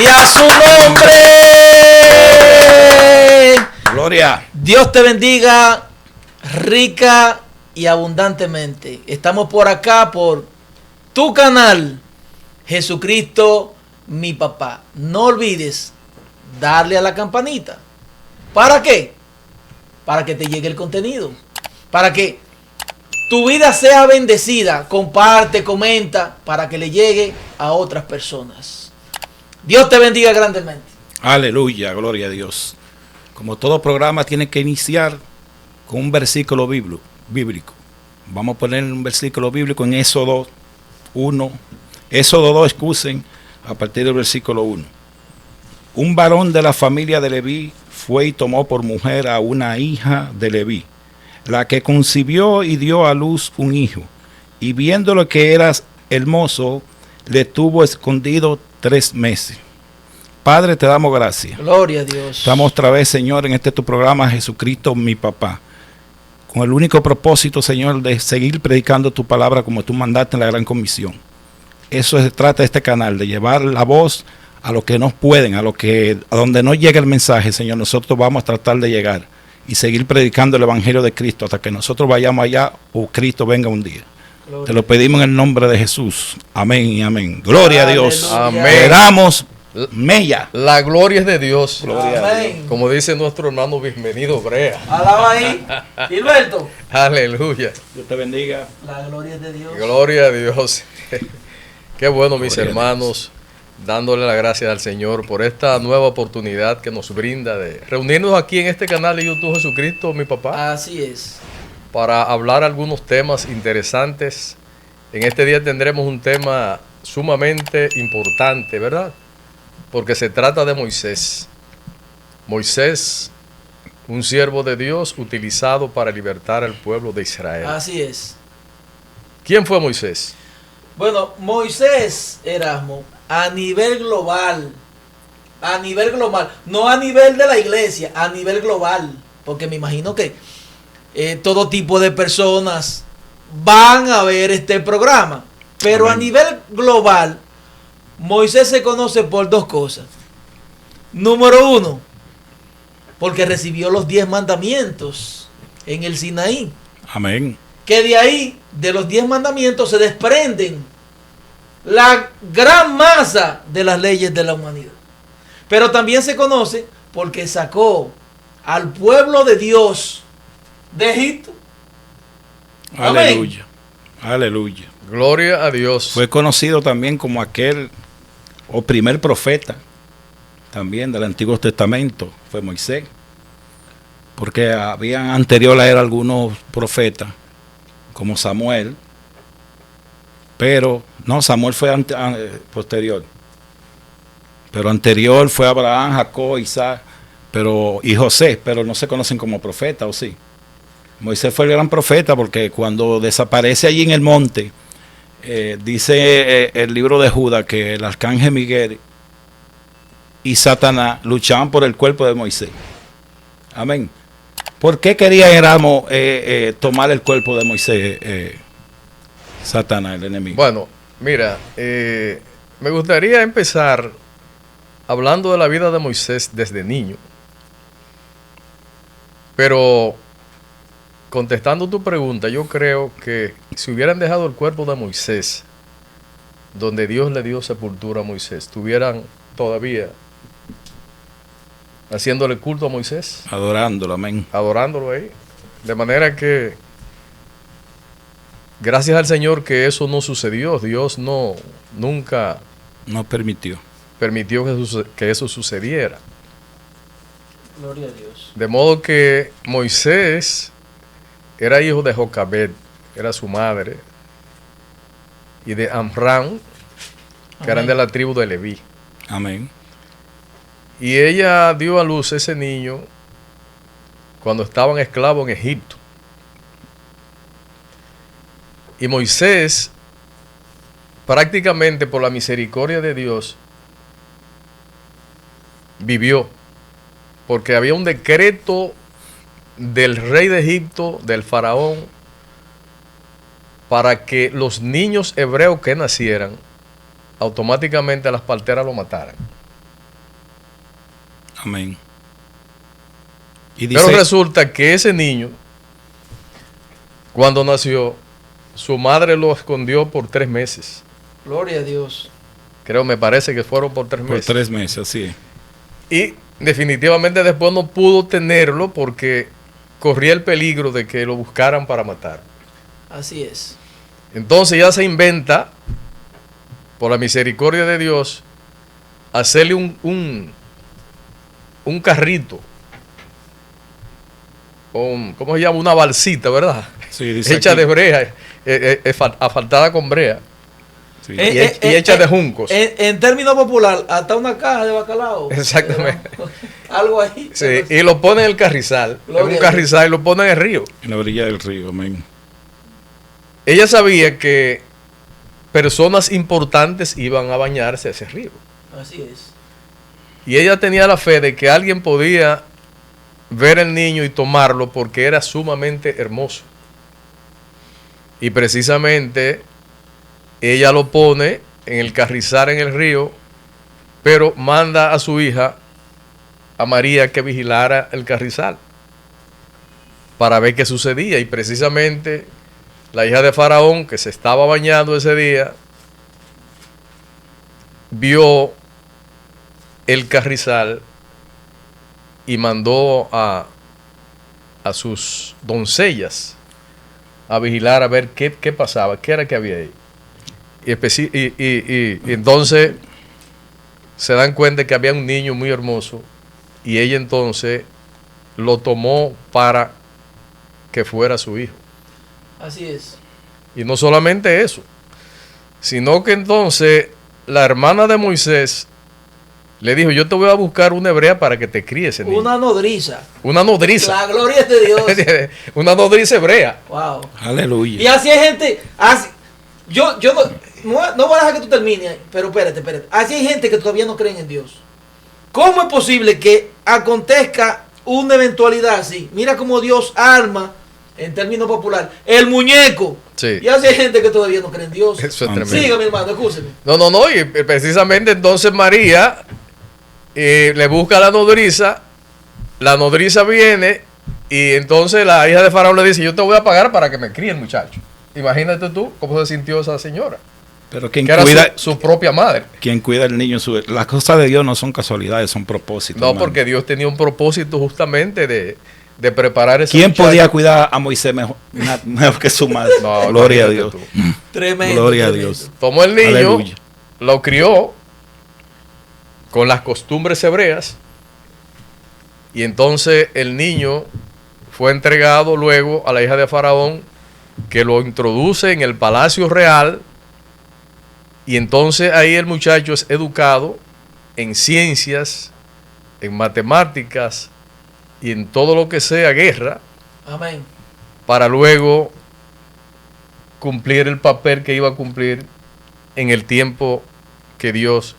y a su nombre. Gloria. Dios te bendiga rica y abundantemente. Estamos por acá por tu canal, Jesucristo, mi papá. No olvides darle a la campanita. ¿Para qué? Para que te llegue el contenido. Para que tu vida sea bendecida. Comparte, comenta, para que le llegue a otras personas. Dios te bendiga grandemente. Aleluya, gloria a Dios. Como todo programa tiene que iniciar con un versículo bíblico. Vamos a poner un versículo bíblico en Éxodo 1. Éxodo 2, excusen, a partir del versículo 1. Un varón de la familia de Leví fue y tomó por mujer a una hija de Leví, la que concibió y dio a luz un hijo, y viéndolo que era hermoso, le tuvo escondido 3 meses. Padre, te damos gracias. Gloria a Dios. Estamos otra vez, Señor, en tu programa, Jesucristo, mi papá, con el único propósito, Señor, de seguir predicando tu palabra como tú mandaste en la gran comisión. Eso se trata de este canal, de llevar la voz a los que no pueden, a donde no llega el mensaje, Señor. Nosotros vamos a tratar de llegar y seguir predicando el Evangelio de Cristo hasta que nosotros vayamos allá o Cristo venga un día. Gloria. Te lo pedimos en el nombre de Jesús. Amén y amén. Gloria a Dios. Amén. Esperamos Mella. La gloria es de Dios. Gloria a Dios. Como dice nuestro hermano bienvenido Brea. Alaba ahí, Gilberto. Aleluya. Dios te bendiga. La gloria es de Dios. Gloria a Dios. Qué bueno, mis hermanos, dándole las gracias al Señor por esta nueva oportunidad que nos brinda de reunirnos aquí en este canal de YouTube Jesucristo, mi papá. Así es. Para hablar algunos temas interesantes. En este día tendremos un tema sumamente importante, ¿verdad? Porque se trata de Moisés. Moisés, un siervo de Dios utilizado para libertar al pueblo de Israel. Así es. ¿Quién fue Moisés? Bueno, Moisés, Erasmo, a nivel global, no a nivel de la iglesia, a nivel global, porque me imagino que todo tipo de personas van a ver este programa, pero amén, a nivel global, Moisés se conoce por 2 cosas. Número 1, porque recibió los 10 mandamientos en el Sinaí. Amén. Que de ahí, de los 10 mandamientos, se desprenden la gran masa de las leyes de la humanidad. Pero también se conoce porque sacó al pueblo de Dios de Egipto. Aleluya. Amén. Aleluya. Gloria a Dios. Fue conocido también como aquel o primer profeta también del Antiguo Testamento, fue Moisés. Porque habían anterior a él algunos profetas, como Samuel, pero no, Samuel fue posterior, pero anterior fue Abraham, Jacob, Isaac, y José, pero no se conocen como profeta, ¿o sí? Moisés fue el gran profeta porque cuando desaparece allí en el monte, dice el libro de Judas que el arcángel Miguel y Satanás luchaban por el cuerpo de Moisés. Amén. ¿Por qué quería Erasmo tomar el cuerpo de Moisés, Satanás, el enemigo? Bueno, mira, me gustaría empezar hablando de la vida de Moisés desde niño. Pero contestando tu pregunta, yo creo que si hubieran dejado el cuerpo de Moisés, donde Dios le dio sepultura a Moisés, estuvieran todavía haciéndole culto a Moisés. Adorándolo, amén. Adorándolo ahí. De manera que, gracias al Señor que eso no sucedió. Dios nunca permitió que eso sucediera. Gloria a Dios. De modo que Moisés era hijo de Jocabed, era su madre, y de Amram, que eran de la tribu de Leví. Amén. Y ella dio a luz ese niño cuando estaban esclavos en Egipto. Y Moisés, prácticamente por la misericordia de Dios, vivió. Porque había un decreto del rey de Egipto, del faraón, para que los niños hebreos que nacieran, automáticamente las parteras lo mataran. Amén. Y Pero dice, resulta que ese niño, cuando nació, su madre lo escondió por 3 meses. Gloria a Dios. Creo, me parece que fueron por 3 por meses. 3 meses, así es. Y definitivamente después no pudo tenerlo porque corría el peligro de que lo buscaran para matar. Así es. Entonces ya se inventa, por la misericordia de Dios, hacerle un carrito, ¿cómo se llama? Una balsita, ¿verdad? Sí, dice Hecha aquí. de brea, asfaltada con brea, Sí. y hecha de juncos. En términos popular, hasta una caja de bacalao. Exactamente. Algo ahí. Sí, y lo pone en el carrizal, en Gloria un a carrizal, y lo pone en el río. En la orilla del río, amén. Ella sabía que personas importantes iban a bañarse a ese río. Así es. Y ella tenía la fe de que alguien podía ver el niño y tomarlo porque era sumamente hermoso. Y precisamente ella lo pone en el carrizal en el río, pero manda a su hija, a María, que vigilara el carrizal para ver qué sucedía. Y precisamente la hija de Faraón, que se estaba bañando ese día, vio el carrizal y mandó a sus doncellas a vigilar a ver qué pasaba, qué era que había ahí. Y entonces se dan cuenta que había un niño muy hermoso y ella entonces lo tomó para que fuera su hijo. Así es. Y no solamente eso, sino que entonces la hermana de Moisés le dijo: yo te voy a buscar una hebrea para que te críe ese niño. Una nodriza. Una nodriza. La gloria es de Dios. Una nodriza hebrea. Wow. Aleluya. Y así hay gente. Yo no voy a dejar que tú termines, pero espérate. Así hay gente que todavía no creen en Dios. ¿Cómo es posible que acontezca una eventualidad así? Mira cómo Dios arma, en términos popular, el muñeco. Sí. Y así hay gente que todavía no cree en Dios. Eso es tremendo. Siga, mi hermano, escúcheme. No, y precisamente entonces María le busca a la nodriza viene y entonces la hija de Faraón le dice: yo te voy a pagar para que me críe el muchacho. Imagínate tú cómo se sintió esa señora, Pero quien que era cuida, su propia madre. quien cuida al niño, las cosas de Dios no son casualidades, son propósitos. No, hermano. porque Dios tenía un propósito justamente de preparar ese ¿Quién muchacho. podía cuidar a Moisés mejor que su madre? No, Gloria a imagínate Dios. tú. Tremendo. Gloria a tremendo. Dios. Tomó el niño, Aleluya. lo crió con las costumbres hebreas y entonces el niño fue entregado luego a la hija de Faraón, que lo introduce en el palacio real y entonces ahí el muchacho es educado en ciencias, en matemáticas y en todo lo que sea guerra, Amén. para luego cumplir el papel que iba a cumplir en el tiempo que Dios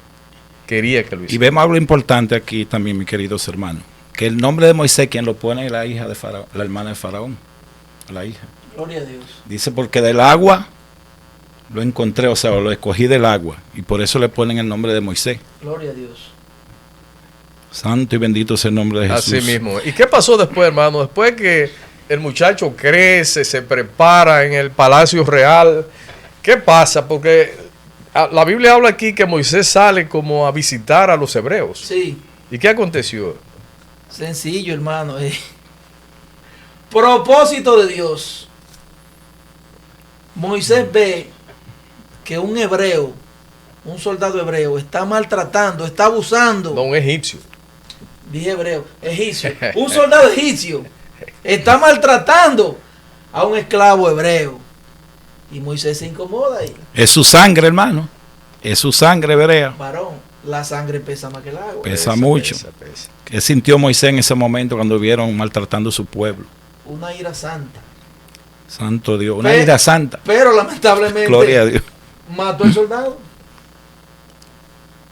quería que lo Y hiciera. vemos algo importante aquí también, mis queridos hermanos, que el nombre de Moisés, quien lo pone, es la hija de Faraón, la hermana de Faraón, la hija. Gloria a Dios. Dice, porque del agua lo encontré, o sea, lo escogí del agua, y por eso le ponen el nombre de Moisés. Gloria a Dios. Santo y bendito es el nombre de Jesús. Así mismo. ¿Y qué pasó después, hermano? Después que el muchacho crece, se prepara en el palacio real, ¿qué pasa? Porque la Biblia habla aquí que Moisés sale como a visitar a los hebreos. Sí. ¿Y qué aconteció? Sencillo, hermano. Propósito de Dios. Moisés ve que un hebreo, un soldado hebreo, está maltratando, está abusando. No, un egipcio. Dije hebreo, egipcio. Un soldado egipcio está maltratando a un esclavo hebreo. Y Moisés se incomoda ahí. Es su sangre, hermano. Es su sangre hebrea. Varón, la sangre pesa más que el agua. Pesa mucho. Pesa. ¿Qué sintió Moisés en ese momento cuando vieron maltratando a su pueblo? Una ira santa. Santo Dios, una Pe- ira santa. Pero lamentablemente Gloria a Dios. mató al soldado.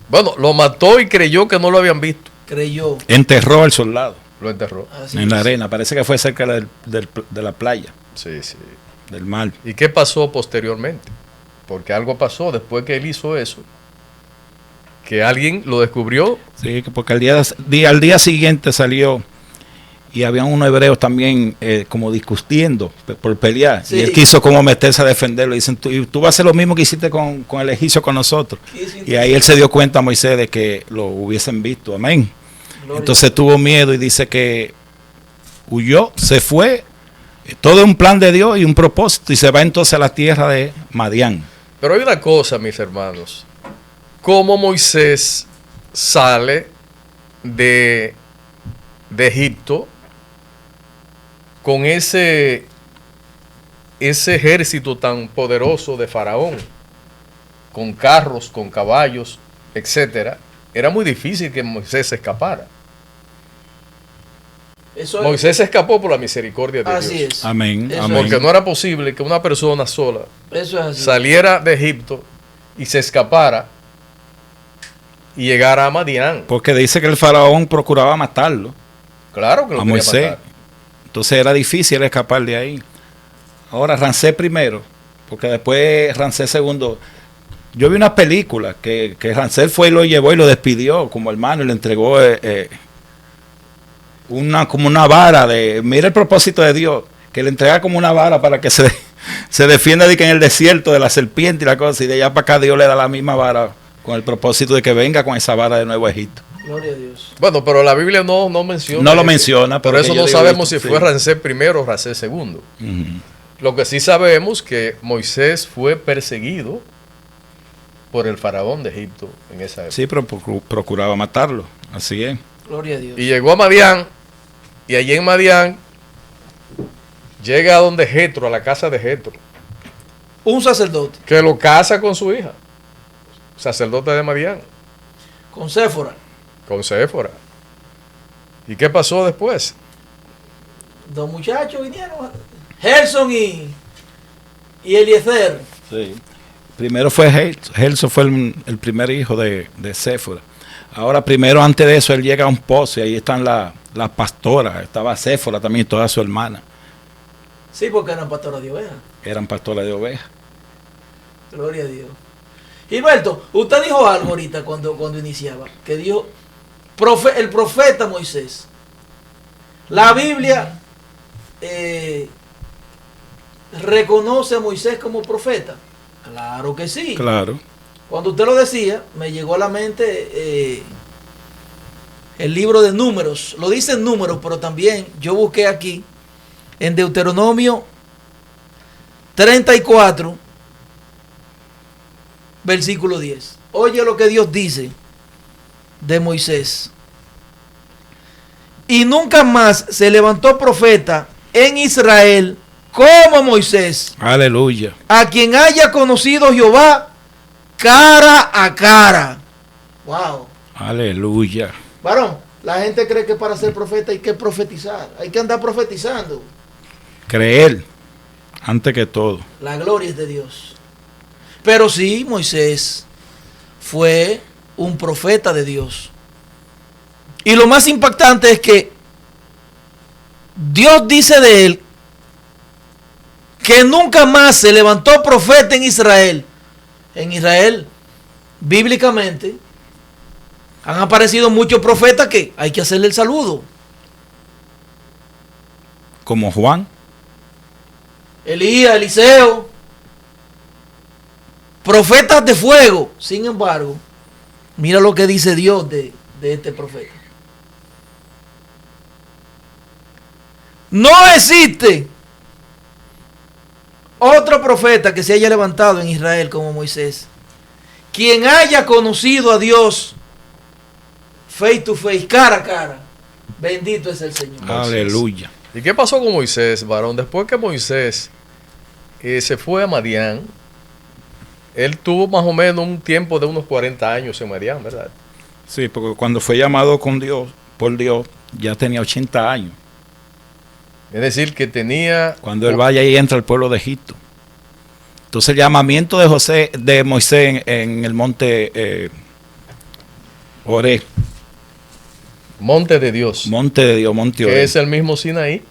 Bueno, lo mató y creyó que no lo habían visto. Creyó. Enterró al soldado Lo enterró. Así en la es. arena. Parece que fue cerca de la playa, Sí, sí. del mar. ¿Y qué pasó posteriormente? Porque algo pasó después que él hizo eso, que alguien lo descubrió. Sí, porque al día siguiente salió y habían unos hebreos también como discutiendo por pelear. Sí. Y él quiso como meterse a defenderlo. Y dicen, tú vas a hacer lo mismo que hiciste con el egipcio con nosotros. Y ahí él se dio cuenta a Moisés de que lo hubiesen visto. Amén. Gloria. Entonces tuvo miedo y dice que huyó, se fue. Todo es un plan de Dios y un propósito. Y se va entonces a la tierra de Madián. Pero hay una cosa, mis hermanos. Cómo Moisés sale de Egipto con ese ejército tan poderoso de Faraón, con carros, con caballos, etcétera. Era muy difícil que Moisés se escapara. Eso es, Moisés se escapó por la misericordia de así Dios. es. Amén. Eso Amén. Porque no era posible que una persona sola Eso es así. saliera de Egipto y se escapara y llegara a Madián. Porque dice que el faraón procuraba matarlo Claro que lo a quería Moisés. matar. Entonces era difícil escapar de ahí. Ahora Ramsés primero, porque después Ramsés segundo. Yo vi una película que Ramsés fue y lo llevó y lo despidió como hermano y le entregó como una vara de, mira el propósito de Dios, que le entrega como una vara para que se defienda de que en el desierto de la serpiente y la cosa, y de allá para acá Dios le da la misma vara con el propósito de que venga con esa vara de nuevo a Egipto. Gloria a Dios. Bueno, pero la Biblia no menciona. No lo menciona, Por pero eso que yo no digo sabemos si esto, fue sí. Ramsés primero o Ramsés segundo. Ujú. Lo que sí sabemos que Moisés fue perseguido por el faraón de Egipto en esa época. Sí, pero procuraba matarlo, así es. Gloria a Dios. Y llegó a Madián, y allí en Madián llega a donde Jetro, a la casa de Jetro, Un sacerdote que lo casa con su hija, sacerdote de Madián, con Séfora. con Séfora. ¿Y qué pasó después? Dos muchachos vinieron. Gerson y Eliezer. Sí. Primero fue Gelson, fue el primer hijo de Séfora. Ahora primero, antes de eso, él llega a un pozo y ahí están las pastoras. Estaba Séfora también, toda su hermana. Sí, porque eran pastores de ovejas. Eran pastoras de ovejas. Gloria a Dios. Gilberto, usted dijo algo ahorita cuando iniciaba, que dijo el profeta Moisés. La Biblia reconoce a Moisés como profeta. Claro que sí. Claro. Cuando usted lo decía, me llegó a la mente el libro de Números. Lo dice en Números, pero también yo busqué aquí en Deuteronomio 34, versículo 10. Oye lo que Dios dice de Moisés. Y nunca más se levantó profeta en Israel como Moisés, Aleluya. a quien haya conocido Jehová cara a cara. Wow. Aleluya. Varón, la gente cree que para ser profeta hay que profetizar, hay que andar profetizando. Creer, antes que todo. La gloria es de Dios. Pero sí, Moisés fue un profeta de Dios. Y lo más impactante es que Dios dice de él que nunca más se levantó profeta en Israel. En Israel, bíblicamente, han aparecido muchos profetas que hay que hacerle el saludo. Como Juan. Elías, Eliseo, profetas de fuego. Sin embargo, mira lo que dice Dios de este profeta. No existe otro profeta que se haya levantado en Israel como Moisés, quien haya conocido a Dios face to face, cara a cara. Bendito es el Señor. Aleluya. ¿Y qué pasó con Moisés, varón? Después que Moisés se fue a Madián, él tuvo más o menos un tiempo de unos 40 años en Madián, ¿verdad? Sí, porque cuando fue llamado por Dios, ya tenía 80 años. Es decir, que tenía... Cuando él vaya y entra al pueblo de Egipto. Entonces el llamamiento de Moisés en el monte Oré, Monte de Dios, monte de Dios, monte que Oré. es el mismo Sinaí.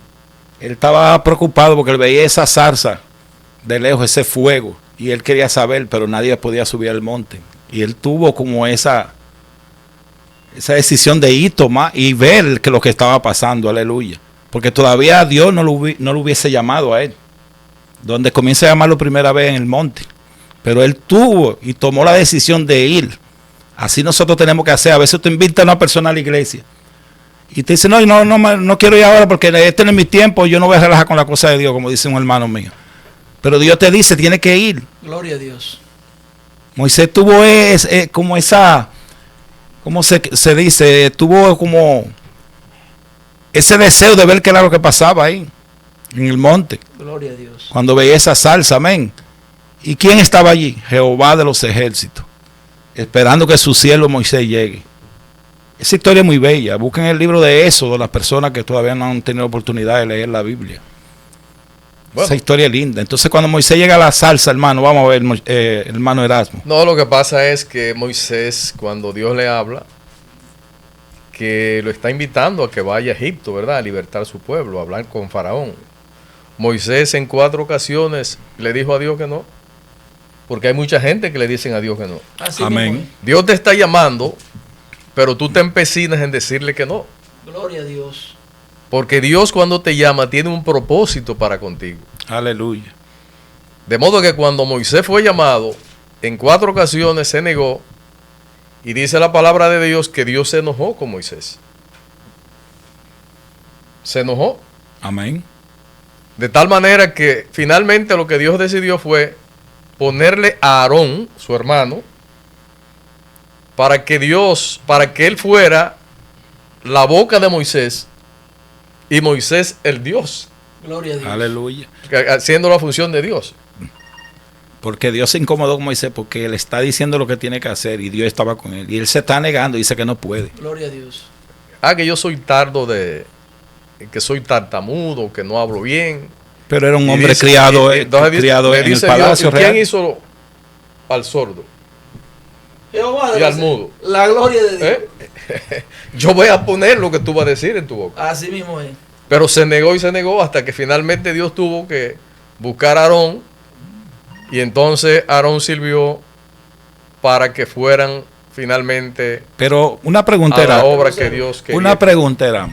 Él estaba preocupado porque él veía esa zarza de lejos, ese fuego, y él quería saber, pero nadie podía subir al monte. Y él tuvo como esa esa decisión de ir, tomar y ver que lo que estaba pasando, aleluya. Porque todavía Dios no lo hubiese llamado a él. Donde comienza a llamarlo primera vez en el monte. Pero él tuvo y tomó la decisión de ir. Así nosotros tenemos que hacer. A veces tú invitas a una persona a la iglesia y te dice, no quiero ir ahora porque este no es mi tiempo, yo no voy a relajar con la cosa de Dios, como dice un hermano mío. Pero Dios te dice, tiene que ir. Gloria a Dios. Moisés tuvo como esa, ¿cómo se dice? Tuvo como ese deseo de ver qué era lo que pasaba ahí, en el monte. Gloria a Dios. Cuando veía esa salsa, amén. ¿Y quién estaba allí? Jehová de los ejércitos, esperando que su siervo Moisés llegue. Esa historia es muy bella. Busquen el libro de Éxodo, las personas que todavía no han tenido oportunidad de leer la Biblia. Bueno. Esa historia es linda. Entonces, cuando Moisés llega a la salsa, hermano, vamos a ver, hermano Erasmo. No, lo que pasa es que Moisés, cuando Dios le habla, que lo está invitando a que vaya a Egipto, ¿verdad? A libertar a su pueblo, a hablar con Faraón. Moisés en 4 ocasiones le dijo a Dios que no. Porque hay mucha gente que le dicen a Dios que no. Así amén. mismo. Dios te está llamando, pero tú te empecinas en decirle que no. Gloria a Dios. Porque Dios cuando te llama tiene un propósito para contigo. Aleluya. De modo que cuando Moisés fue llamado, en 4 ocasiones se negó. Y dice la palabra de Dios que Dios se enojó con Moisés. Se enojó. Amén. De tal manera que finalmente lo que Dios decidió fue ponerle a Aarón, su hermano, para que él fuera la boca de Moisés y Moisés el Dios. Gloria a Dios. Aleluya. Haciendo la función de Dios. Porque Dios se incomodó con Moisés porque él está diciendo lo que tiene que hacer y Dios estaba con él. Y él se está negando y dice que no puede. Gloria a Dios. Que yo soy que soy tartamudo, que no hablo bien. Pero era un Y hombre dice- criado y- entonces criado le en el dice palacio Dios, ¿y quién real. hizo al sordo Jehová de y al los- mudo? La gloria de Dios. Yo voy a poner lo que tú vas a decir en tu boca. Así mismo es. Pero se negó hasta que finalmente Dios tuvo que buscar a Aarón. Y entonces Aarón sirvió para que fueran finalmente Pero una pregunta a era, la obra que Dios quería. una pregunta era,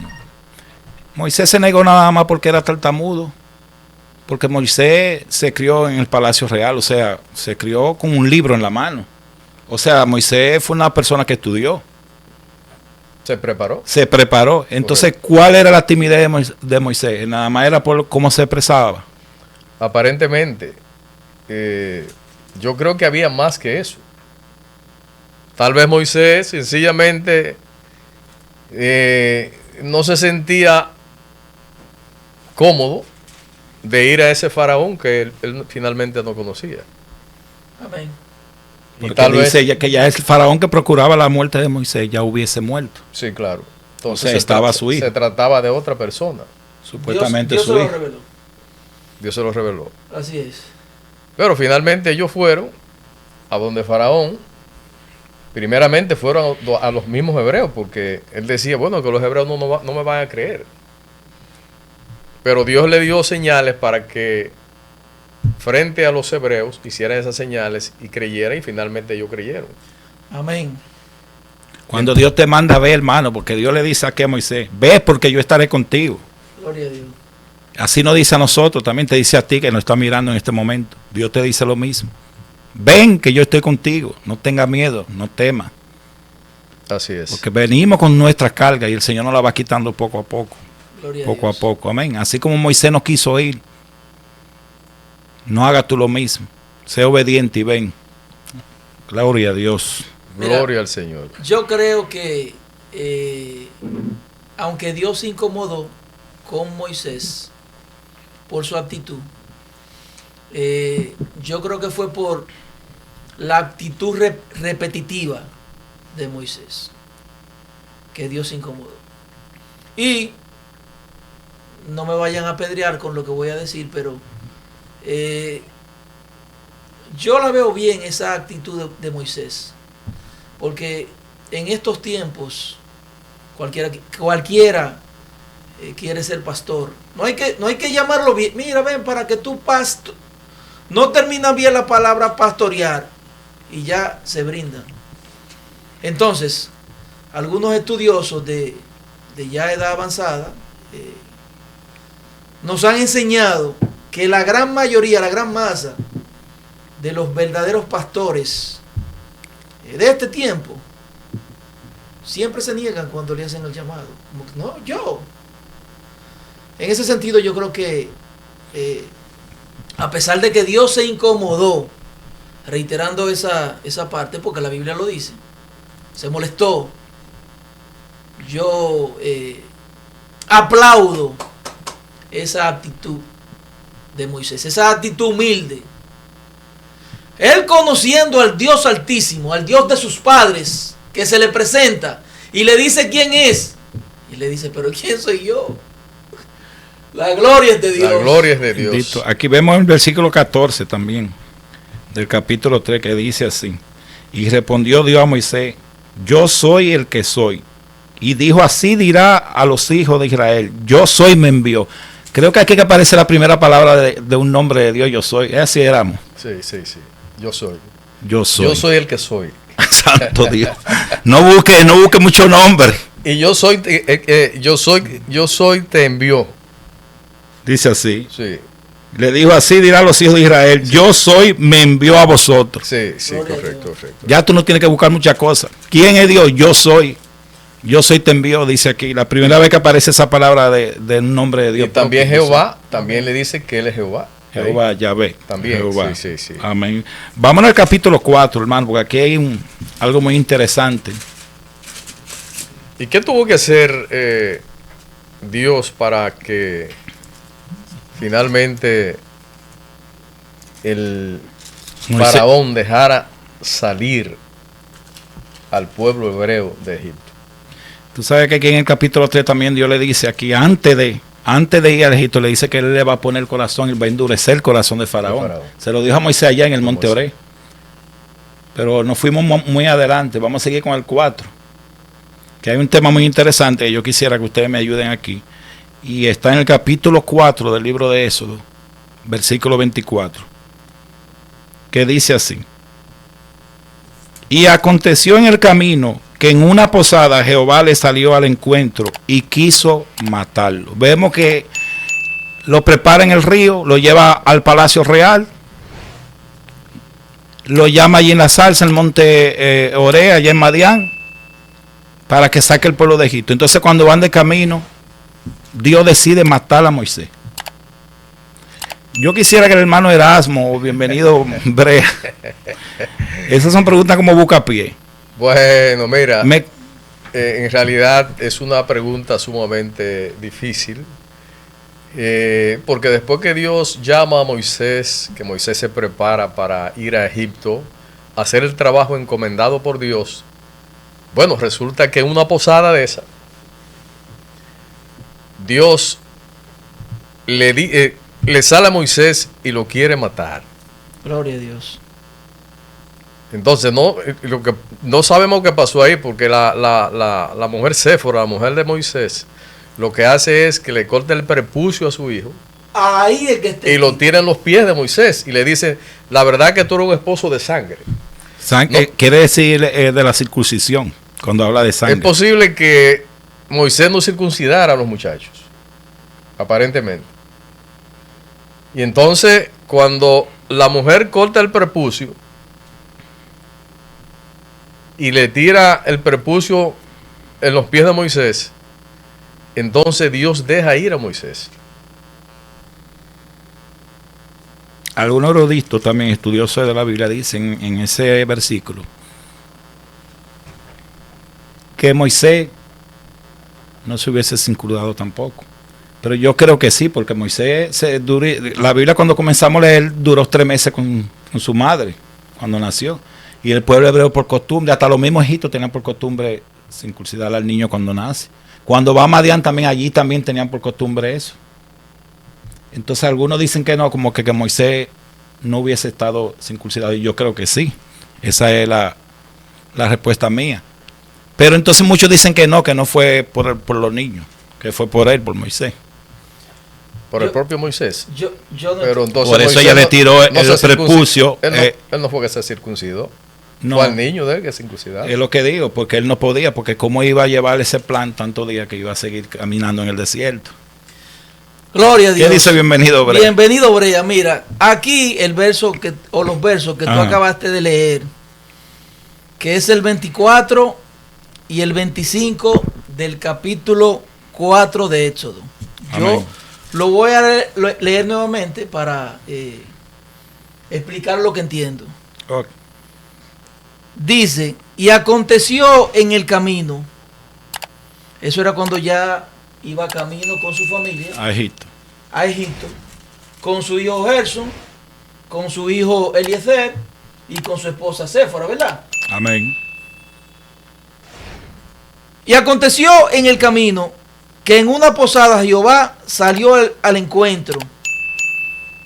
Moisés se negó nada más porque era tartamudo, porque Moisés se crió en el palacio real, o sea, se crió con un libro en la mano. O sea, Moisés fue una persona que estudió, Se preparó. se preparó. Entonces, ¿cuál era la timidez de Moisés? Nada más era por cómo se expresaba. Aparentemente, yo creo que había más que eso. Tal vez Moisés sencillamente no se sentía cómodo de ir a ese faraón que él finalmente no conocía. Amén. Y Porque tal vez, dice que ya el faraón que procuraba la muerte de Moisés ya hubiese muerto. sí, claro. O sea, estaba su hijo. Se trataba de otra persona. Supuestamente Dios su se lo hijo. reveló. Dios se lo reveló. Así es. Pero finalmente ellos fueron a donde Faraón. Primeramente fueron a los mismos hebreos, porque él decía, bueno, que los hebreos no me van a creer. Pero Dios le dio señales para que frente a los hebreos hicieran esas señales y creyeran, y finalmente ellos creyeron. Amén. Cuando Dios te manda a ver, hermano, porque Dios le dice aquí a Moisés, ve porque yo estaré contigo. Gloria a Dios. Así nos dice a nosotros, también te dice a ti que nos está mirando en este momento. Dios te dice lo mismo. Ven que yo estoy contigo, no tengas miedo, no temas. Así es. Porque venimos con nuestra carga y el Señor nos la va quitando poco a poco. Gloria Poco a a Dios. poco, amén. Así como Moisés no quiso ir, no hagas tú lo mismo. Sé obediente y ven. Gloria a Dios. Mira, Gloria al Señor. Yo creo que aunque Dios se incomodó con Moisés por su actitud, yo creo que fue por la actitud repetitiva de Moisés que Dios se incomodó. Y no me vayan a apedrear con lo que voy a decir, pero yo la veo bien esa actitud de Moisés, porque en estos tiempos cualquiera quiere ser pastor. No hay que llamarlo bien. Mira, ven, para que tú no termina bien la palabra pastorear y ya se brinda. Entonces, algunos estudiosos de ya edad avanzada nos han enseñado que la gran mayoría, la gran masa de los verdaderos pastores de este tiempo siempre se niegan cuando le hacen el llamado. Como que, no, yo. En ese sentido yo creo que a pesar de que Dios se incomodó reiterando esa parte, porque la Biblia lo dice, se molestó, yo aplaudo esa actitud de Moisés, esa actitud humilde. Él, conociendo al Dios Altísimo, al Dios de sus padres, que se le presenta y le dice quién es, y le dice, pero ¿quién soy yo? La gloria es de Dios. La gloria es de Dios. Bendito. Aquí vemos el versículo 14 también, del capítulo 3, que dice así: y respondió Dios a Moisés, yo soy el que soy. Y dijo, así dirá a los hijos de Israel, yo soy, me envió. Creo que aquí que aparece la primera palabra de un nombre de Dios, yo soy. Así éramos. Sí. Yo soy. Yo soy. Yo soy el que soy. Santo Dios. No busque mucho nombre. Y yo soy, te envió. Dice así. Sí. Le dijo, así dirá a los hijos de Israel, yo soy, me envió a vosotros. Sí, correcto. Ya tú no tienes que buscar muchas cosas. ¿Quién es Dios? Yo soy. Yo soy, te envió, dice aquí. La primera vez que aparece esa palabra de un nombre de Dios. Y también Jehová, también le dice que él es Jehová. Jehová, Yahvé. También, Jehová. sí. Amén. Vámonos al capítulo 4, hermano, porque aquí hay algo muy interesante. ¿Y qué tuvo que hacer Dios para que finalmente el faraón dejara salir al pueblo hebreo de Egipto? Tú sabes que aquí en el capítulo 3 también Dios le dice aquí, antes de ir a Egipto, le dice que él le va a poner el corazón, él va a endurecer el corazón de Faraón. Se lo dijo a Moisés allá en el monte Oré. Pero nos fuimos muy adelante. Vamos a seguir con el 4. Que hay un tema muy interesante que yo quisiera que ustedes me ayuden aquí. Y está en el capítulo 4 del libro de Éxodo, versículo 24. Que dice así: y aconteció en el camino que en una posada Jehová le salió al encuentro y quiso matarlo. Vemos que lo prepara en el río, lo lleva al palacio real, lo llama allí en la zarza, en el monte Oré, allá en Madián, para que saque el pueblo de Egipto. Entonces cuando van de camino, Dios decide matar a Moisés. Yo quisiera que el hermano Erasmo, bienvenido Brea, esas son preguntas como buscapié. Bueno, mira, en realidad es una pregunta sumamente difícil, porque después que Dios llama a Moisés, que Moisés se prepara para ir a Egipto, a hacer el trabajo encomendado por Dios, bueno, resulta que en una posada de esa, Dios le sale a Moisés y lo quiere matar. Gloria a Dios. Entonces no sabemos qué pasó ahí, porque la mujer Séfora, la mujer de Moisés, lo que hace es que le corta el prepucio a su hijo. Ahí es que está. Y lo tira en los pies de Moisés y le dice, la verdad que tú eres un esposo de sangre. Quiere decir de la circuncisión, cuando habla de sangre. Es posible que Moisés no circuncidara a los muchachos, aparentemente. Y entonces, cuando la mujer corta el prepucio y le tira el prepucio en los pies de Moisés, entonces Dios deja ir a Moisés. Algunos eruditos también, estudiosos de la Biblia, dicen en ese versículo que Moisés no se hubiese circuncidado tampoco. Pero yo creo que sí, porque Moisés, la Biblia cuando comenzamos a leer, duró 3 meses con su madre, cuando nació. Y el pueblo hebreo por costumbre, hasta los mismos egipcios tenían por costumbre circuncidar al niño cuando nace. Cuando va a Madián también, allí también tenían por costumbre eso. Entonces algunos dicen que no, como que Moisés no hubiese estado circuncidado. Y yo creo que sí. Esa es la respuesta mía. Pero entonces muchos dicen que no fue por los niños, que fue por él, por Moisés. Por el propio Moisés. Yo no. Pero entonces por eso Moisés ella le tiró el prepucio. Él no fue que se circuncidó. No, Fue al niño de él que circuncidaron. es lo que digo, porque él no podía, porque cómo iba a llevar ese plan tantos días que iba a seguir caminando en el desierto. Gloria a Dios. ¿Qué dice bienvenido, Brea? Bienvenido, Brea. Mira, aquí el verso o los versos que tú Ajá. acabaste de leer, que es el 24 y el 25 del capítulo 4 de Éxodo. Yo Amén. lo voy a leer nuevamente para explicar lo que entiendo. Ok. Dice, y aconteció en el camino, eso era cuando ya iba camino con su familia A Egipto. a Egipto, con su hijo Gerson, con su hijo Eliezer y con su esposa Séfora, ¿verdad? Amén. Y aconteció en el camino que en una posada Jehová salió al encuentro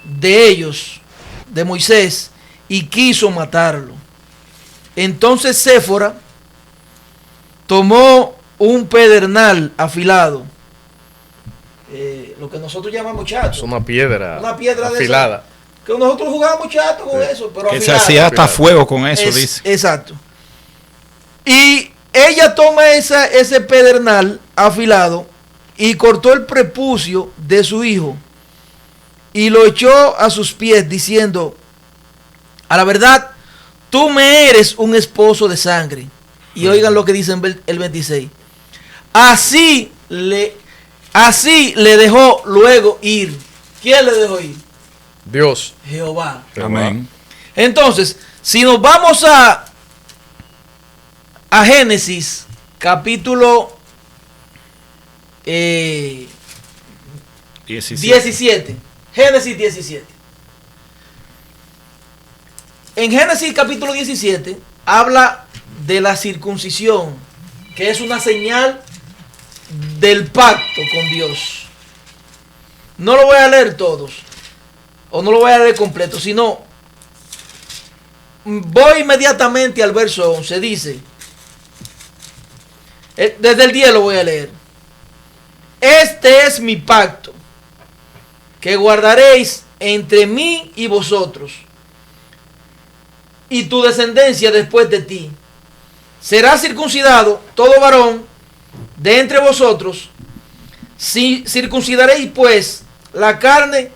de ellos, de Moisés, y quiso matarlo. Entonces Séfora tomó un pedernal afilado, lo que nosotros llamamos chato, Es una piedra de afilada. esa, que nosotros jugábamos chato con eso, pero Que se afilado. hacía hasta Afilado. fuego con eso, dice. Exacto. Y ella toma ese pedernal afilado y cortó el prepucio de su hijo y lo echó a sus pies diciendo, a la verdad, tú me eres un esposo de sangre. Y oigan lo que dice en el 26. Así le dejó luego ir. ¿Quién le dejó ir? Dios. Jehová. Amén. Entonces, si nos vamos a Génesis, capítulo 17. Génesis 17. En Génesis capítulo 17 habla de la circuncisión, que es una señal del pacto con Dios. No lo voy a leer todos, o no lo voy a leer completo, sino voy inmediatamente al verso 11. Dice, desde el 10 lo voy a leer. Este es mi pacto que guardaréis entre mí y vosotros y tu descendencia después de ti. Será circuncidado todo varón de entre vosotros. Si circuncidaréis pues la carne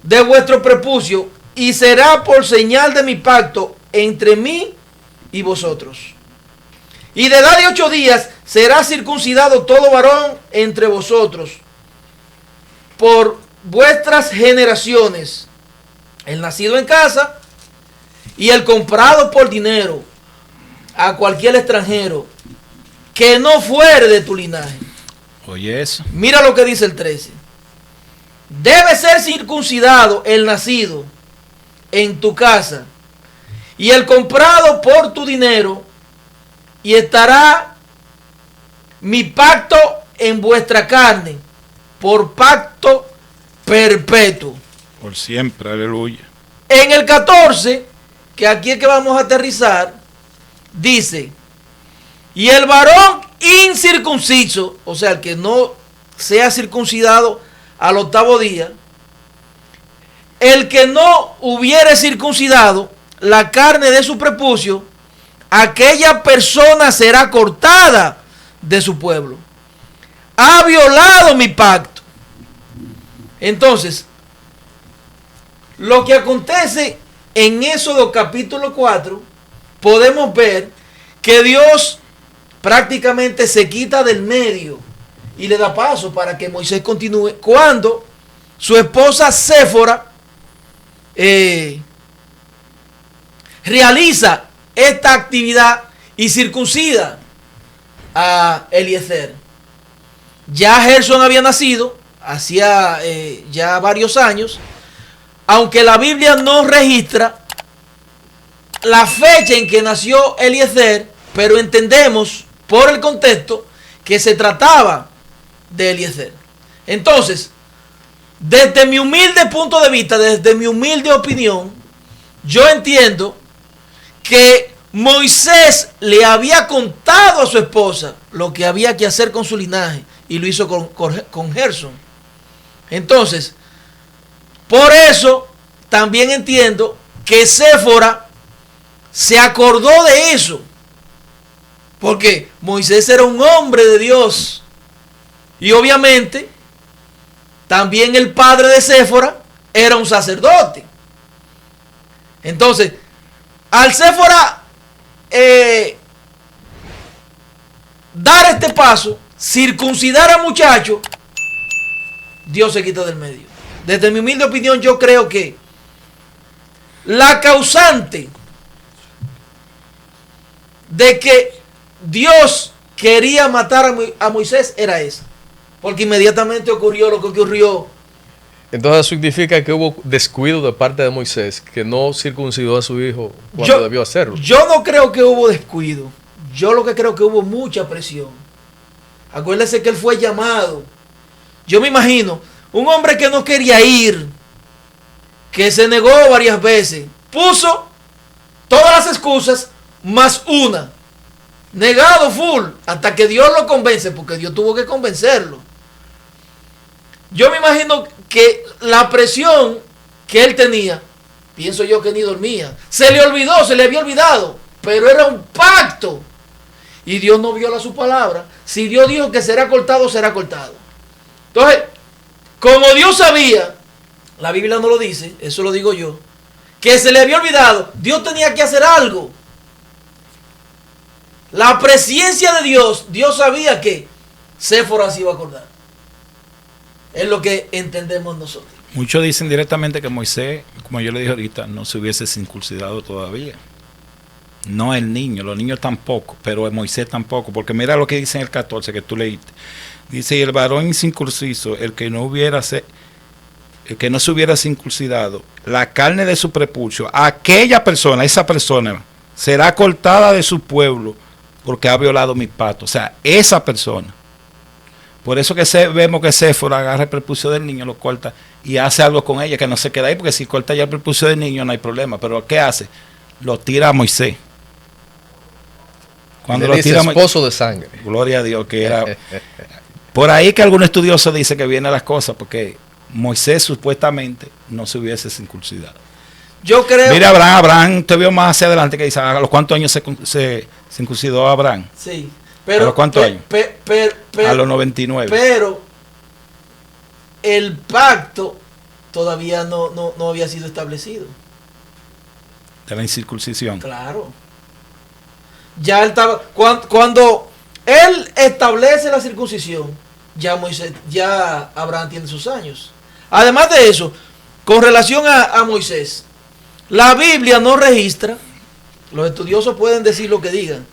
de vuestro prepucio, y será por señal de mi pacto entre mí y vosotros. Y de edad de 8 días será circuncidado todo varón entre vosotros por vuestras generaciones, el nacido en casa y el comprado por dinero a cualquier extranjero que no fuere de tu linaje. Oye eso. Mira lo que dice el 13. Debe ser circuncidado el nacido en tu casa y el comprado por tu dinero, y estará mi pacto en vuestra carne por pacto perpetuo. Por siempre, aleluya. En el 14, que aquí es que vamos a aterrizar, dice, y el varón incircunciso, o sea, el que no sea circuncidado al 8º día, el que no hubiere circuncidado la carne de su prepucio, aquella persona será cortada de su pueblo. Ha violado mi pacto. Entonces, lo que acontece en Éxodo capítulo 4, podemos ver que Dios prácticamente se quita del medio y le da paso para que Moisés continúe cuando su esposa Séfora realiza esta actividad y circuncida a Eliezer. Ya Gerson había nacido hacía ya varios años, aunque la Biblia no registra la fecha en que nació Eliezer, pero entendemos por el contexto que se trataba de Eliezer. Entonces, desde mi humilde punto de vista, desde mi humilde opinión, yo entiendo que Moisés le había contado a su esposa lo que había que hacer con su linaje, y lo hizo con Gerson. Entonces, por eso también entiendo que Séfora se acordó de eso. Porque Moisés era un hombre de Dios. Y obviamente, también el padre de Séfora era un sacerdote. Entonces, al Séfora dar este paso, circuncidar al muchacho, Dios se quita del medio. Desde mi humilde opinión, yo creo que la causante de que Dios quería matar a Moisés era esa. Porque inmediatamente ocurrió lo que ocurrió. Entonces eso significa que hubo descuido de parte de Moisés, que no circuncidó a su hijo cuando debió hacerlo. Yo no creo que hubo descuido. Yo lo que creo que hubo mucha presión. Acuérdese que él fue llamado. Yo me imagino, un hombre que no quería ir, que se negó varias veces, puso todas las excusas más una. Negado full, hasta que Dios lo convence, porque Dios tuvo que convencerlo. Yo me imagino que la presión que él tenía, pienso yo que ni dormía, se le olvidó, se le había olvidado, pero era un pacto. Y Dios no viola su palabra. Si Dios dijo que será cortado, será cortado. Entonces, como Dios sabía, la Biblia no lo dice, eso lo digo yo, que se le había olvidado, Dios tenía que hacer algo. La presencia de Dios, Dios sabía que Séfora se iba a acordar. Es lo que entendemos nosotros. Muchos dicen directamente que Moisés, como yo le dije ahorita, no se hubiese circuncidado todavía. No el niño, los niños tampoco, pero Moisés tampoco, porque mira lo que dice en el 14 que tú leíste. Dice, y el varón incircunciso, el que no se hubiera circuncidado, la carne de su prepucio, aquella persona, esa persona, será cortada de su pueblo, porque ha violado mi pacto. O sea, esa persona. Por eso que vemos que Séfora agarra el prepucio del niño, lo corta y hace algo con ella, que no se queda ahí, porque si corta ya el prepucio del niño no hay problema. Pero ¿qué hace? Lo tira a Moisés. Cuando lo tira esposo de sangre. Gloria a Dios, que era... Por ahí que algún estudioso dice que vienen las cosas, porque Moisés supuestamente no se hubiese circuncidado. Yo creo... Mira, Abraham, te veo más hacia adelante que dice, ¿a los cuántos años se circuncidó Abraham? Sí. Pero, ¿a los cuántos años? A los 99. Pero el pacto todavía no había sido establecido. De la incircuncisión. Claro. Ya él estaba... Cuando él establece la circuncisión, ya Abraham tiene sus años. Además de eso, con relación a Moisés, la Biblia no registra, los estudiosos pueden decir lo que digan,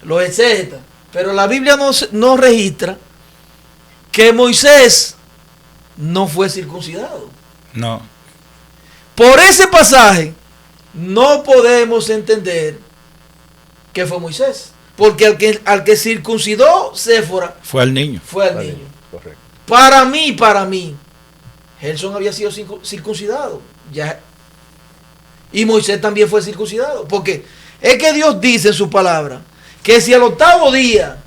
los exégetas, pero la Biblia no registra que Moisés no fue circuncidado. No. Por ese pasaje no podemos entender que fue Moisés, porque al que circuncidó Séfora fue al niño. Fue al niño. Correcto. Para mí, Gerson había sido circuncidado. Ya. Y Moisés también fue circuncidado. Porque es que Dios dice en su palabra que si al octavo día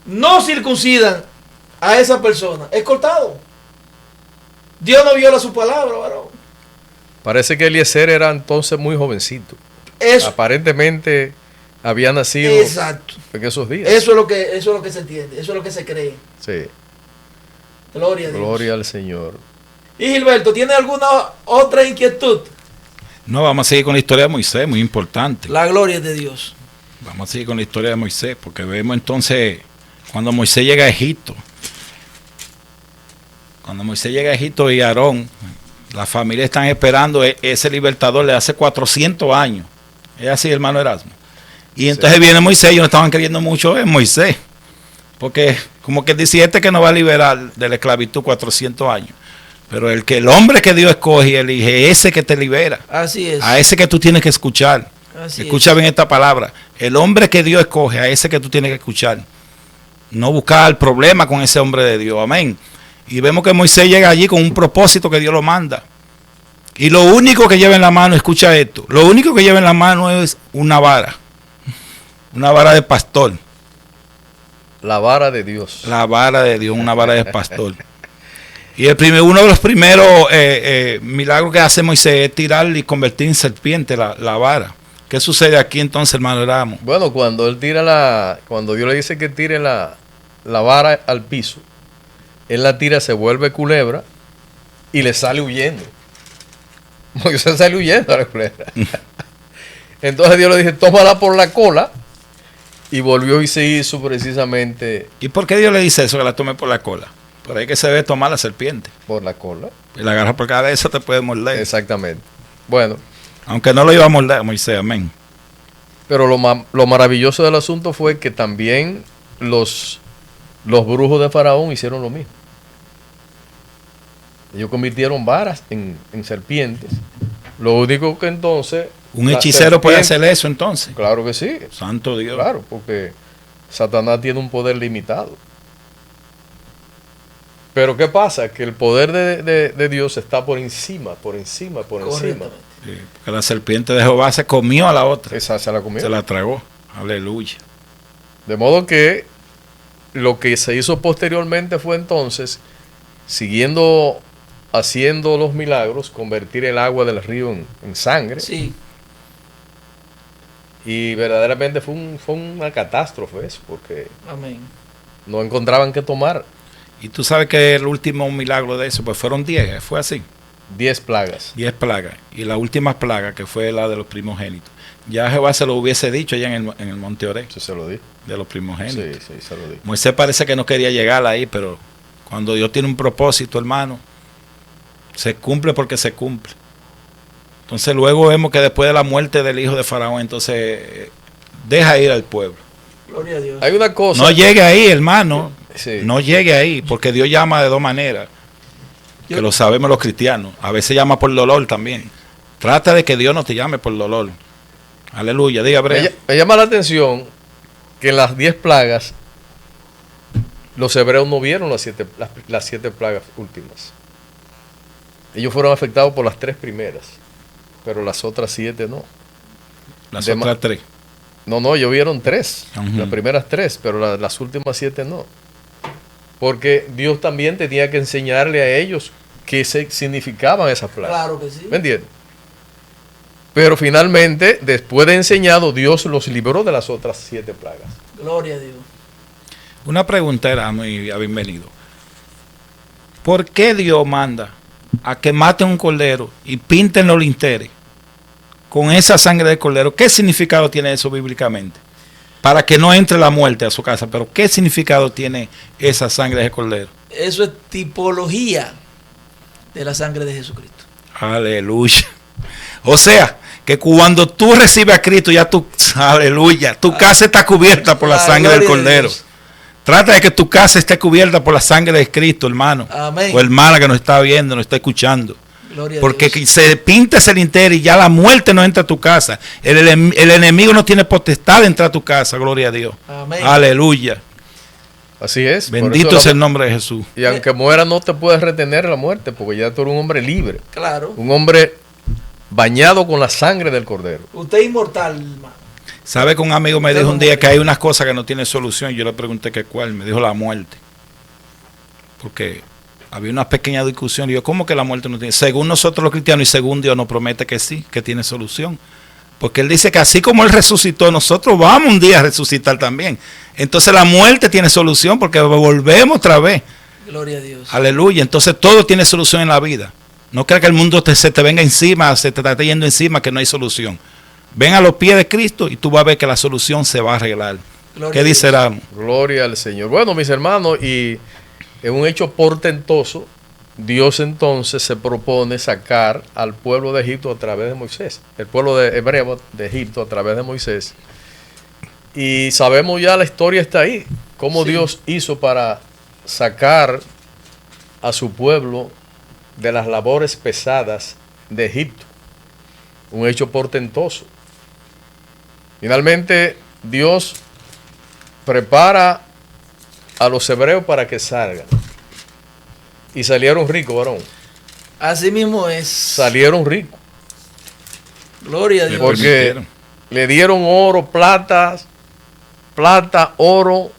no circuncidan a esa persona, es cortado. Dios no viola su palabra, varón. Parece que Eliezer era entonces muy jovencito. Eso. Aparentemente había nacido Exacto. en esos días. Eso es lo que se entiende, eso es lo que se cree. Sí. Gloria a Dios. Gloria al Señor. Y Gilberto, ¿tiene alguna otra inquietud? No, vamos a seguir con la historia de Moisés, muy importante. La gloria es de Dios. Vamos a seguir con la historia de Moisés, porque vemos entonces cuando Moisés llega a Egipto. Cuando Moisés llega a Egipto y Aarón, la familia están esperando ese libertador de hace 400 años. Es así, hermano Erasmo. Y entonces viene Moisés, ellos no estaban creyendo mucho en Moisés, porque como que dice que nos va a liberar de la esclavitud 400 años. Pero el hombre que Dios escoge y elige, ese que te libera. Así es. A ese que tú tienes que escuchar. Escucha bien esta palabra. El hombre que Dios escoge, a ese que tú tienes que escuchar. No buscar el problema con ese hombre de Dios. Amén. Y vemos que Moisés llega allí con un propósito que Dios lo manda. Y lo único que lleva en la mano, escucha esto, lo único que lleva en la mano es una vara. Una vara de pastor. La vara de Dios. La vara de Dios, una vara de pastor. Y uno de los primeros milagros que hace Moisés es tirar y convertir en serpiente la vara. ¿Qué sucede aquí entonces, hermano Ramos? Bueno, cuando Dios le dice que tire la vara al piso, él la tira, se vuelve culebra y le sale huyendo. Moisés sale huyendo a la culebra. Entonces Dios le dice, tómala por la cola, y volvió y se hizo precisamente ¿Y por qué Dios le dice eso, que la tome por la cola? Por ahí que se ve tomar la serpiente. por la cola. Y la agarra por cada eso te puede morder. Exactamente. Bueno, Aunque no lo iba a morder Moisés, amén. pero lo maravilloso del asunto fue que también los brujos de Faraón hicieron lo mismo. Ellos convirtieron varas en serpientes. Lo único que entonces... Un la hechicero puede serpiente- hacer eso entonces. Claro que sí. Santo Dios. Claro, porque Satanás tiene un poder limitado. Pero ¿qué pasa? Que el poder de Dios está por encima. Correctamente. Sí, porque la serpiente de Jehová se comió a la otra. Esa se la comió. Se la tragó. Aleluya. De modo que lo que se hizo posteriormente fue entonces, siguiendo haciendo los milagros, convertir el agua del río en sangre. Sí, Y verdaderamente fue una catástrofe eso, porque amén. no encontraban qué tomar. Y tú sabes que el último milagro de eso, pues fueron 10, fue así. 10 plagas. 10 plagas. Y la última plaga, que fue la de los primogénitos. Ya Jehová se lo hubiese dicho allá en el monte Oré, Eso se lo di. de los primogénitos. Sí, se lo di. Moisés parece que no quería llegar ahí, pero cuando Dios tiene un propósito, hermano, se cumple porque se cumple. Entonces luego vemos que después de la muerte del hijo de Faraón, entonces deja ir al pueblo. Gloria a Dios. Hay una cosa. No llegue ahí, hermano. Sí. No llegue ahí, porque Dios llama de dos maneras. Que lo sabemos los cristianos. A veces llama por dolor también. Trata de que Dios no te llame por dolor. Aleluya. Diga, Brea. Me llama la atención que en las 10 plagas los hebreos no vieron las 7 plagas últimas. Ellos fueron afectados por las 3 primeras, pero las otras 7 no. Las de otras 3. No, ellos vieron 3, Ujú. las primeras 3, pero las últimas 7 no. Porque Dios también tenía que enseñarle a ellos qué significaban esas plagas. Claro que sí. ¿Me entiendes? Pero finalmente, después de enseñado, Dios los libró de las otras 7 plagas. Gloria a Dios. Una pregunta era muy bienvenido. ¿Por qué Dios manda a que maten un cordero y pinten los linteres con esa sangre del cordero? ¿Qué significado tiene eso bíblicamente? Para que no entre la muerte a su casa, pero ¿qué significado tiene esa sangre de cordero? Eso es tipología de la sangre de Jesucristo. Aleluya. O sea, que cuando tú recibes a Cristo, ya tú, aleluya, tu casa está cubierta por la sangre del gloria a cordero. Dios. Trata de que tu casa esté cubierta por la sangre de Cristo, hermano. Amén. O hermana que nos está viendo, nos está escuchando. Gloria a Porque Dios. se pinta ese linterno y ya la muerte no entra a tu casa. El enemigo no tiene potestad de entrar a tu casa, gloria a Dios. Amén. Aleluya. Así es. Por Bendito eso es el nombre de Jesús. Y aunque muera, no te puedes retener la muerte, porque ya tú eres un hombre libre. Claro. Un hombre bañado con la sangre del cordero. Usted es inmortal, hermano. ¿Sabe que un amigo me dijo un día que hay unas cosas que no tienen solución? Yo le pregunté que cuál. Me dijo la muerte. Porque había una pequeña discusión. Y yo, ¿cómo que la muerte no tiene? Según nosotros los cristianos y según Dios nos promete que sí, que tiene solución. Porque Él dice que así como Él resucitó, nosotros vamos un día a resucitar también. Entonces la muerte tiene solución porque volvemos otra vez. Gloria a Dios. Aleluya. Entonces todo tiene solución en la vida. No creas que el mundo se te venga encima, se te está yendo encima, que no hay solución. Ven a los pies de Cristo y tú vas a ver que la solución se va a arreglar. Gloria ¿Qué a dice Dios. Ramos? Gloria al Señor. Bueno, mis hermanos, y en un hecho portentoso, Dios entonces se propone sacar al pueblo de Egipto a través de Moisés. El pueblo de hebreo de Egipto a través de Moisés. Y sabemos ya, la historia está ahí. Cómo Sí. Dios hizo para sacar a su pueblo de las labores pesadas de Egipto. Un hecho portentoso. Finalmente, Dios prepara a los hebreos para que salgan. Y salieron ricos, varón. Así mismo es. Salieron ricos. Gloria a Dios. Porque permitieron. le dieron oro, plata, oro,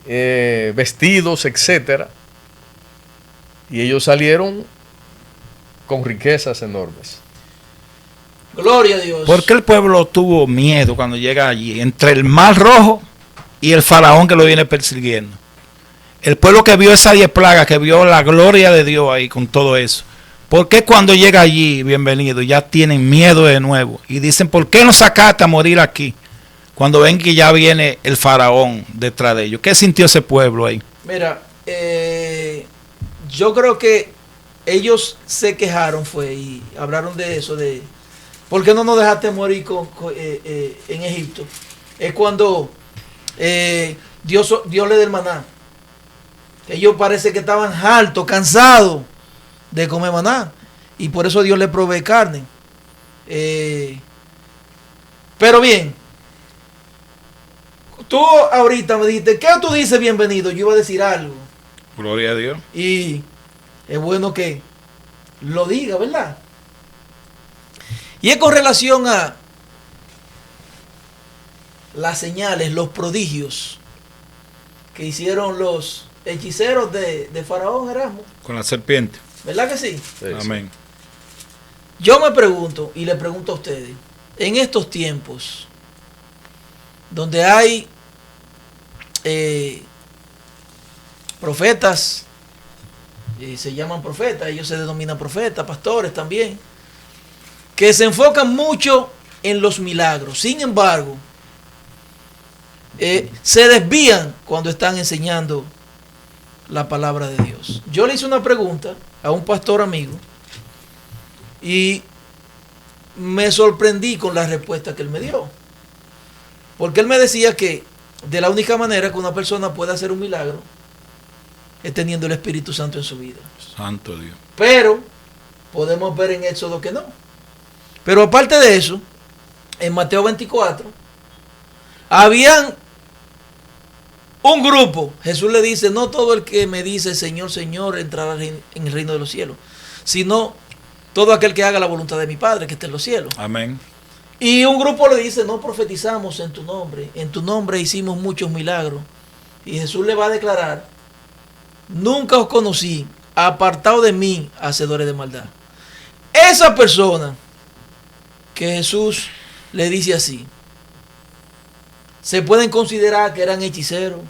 vestidos, etcétera. Y ellos salieron con riquezas enormes. Gloria a Dios. ¿Por qué el pueblo tuvo miedo cuando llega allí? Entre el mar rojo y el faraón que lo viene persiguiendo. El pueblo que vio esas 10 plagas, que vio la gloria de Dios ahí con todo eso. ¿Por qué cuando llega allí, bienvenido, ya tienen miedo de nuevo? Y dicen, ¿por qué nos sacaste a morir aquí? Cuando ven que ya viene el faraón detrás de ellos. ¿Qué sintió ese pueblo ahí? Mira, yo creo que ellos se quejaron y hablaron de eso, de ¿por qué no nos dejaste morir en Egipto? Es cuando Dios le da el maná. Ellos parece que estaban hartos, cansados de comer maná. Y por eso Dios le provee carne. Pero bien, tú ahorita me dijiste, ¿qué tú dices bienvenido? Yo iba a decir algo. Gloria a Dios. Y es bueno que lo diga, ¿verdad? Y es con relación a las señales, los prodigios que hicieron los hechiceros de Faraón Erasmo. Con la serpiente. ¿Verdad que sí? Sí, Amén. Yo me pregunto, y le pregunto a ustedes, en estos tiempos, donde hay profetas, se llaman profetas, ellos se denominan profetas, pastores también, que se enfocan mucho en los milagros. Sin embargo, se desvían cuando están enseñando la palabra de Dios. Yo le hice una pregunta a un pastor amigo y me sorprendí con la respuesta que él me dio. Porque él me decía que de la única manera que una persona puede hacer un milagro es teniendo el Espíritu Santo en su vida. Santo Dios. Pero podemos ver en Éxodo que no. Pero aparte de eso, en Mateo 24, habían un grupo. Jesús le dice, no todo el que me dice Señor, Señor entrará en el reino de los cielos, sino todo aquel que haga la voluntad de mi Padre que está en los cielos. Amén. Y un grupo le dice, no profetizamos en tu nombre hicimos muchos milagros. Y Jesús le va a declarar, nunca os conocí, apartado de mí, hacedores de maldad. Esa persona que Jesús le dice así, se pueden considerar que eran hechiceros.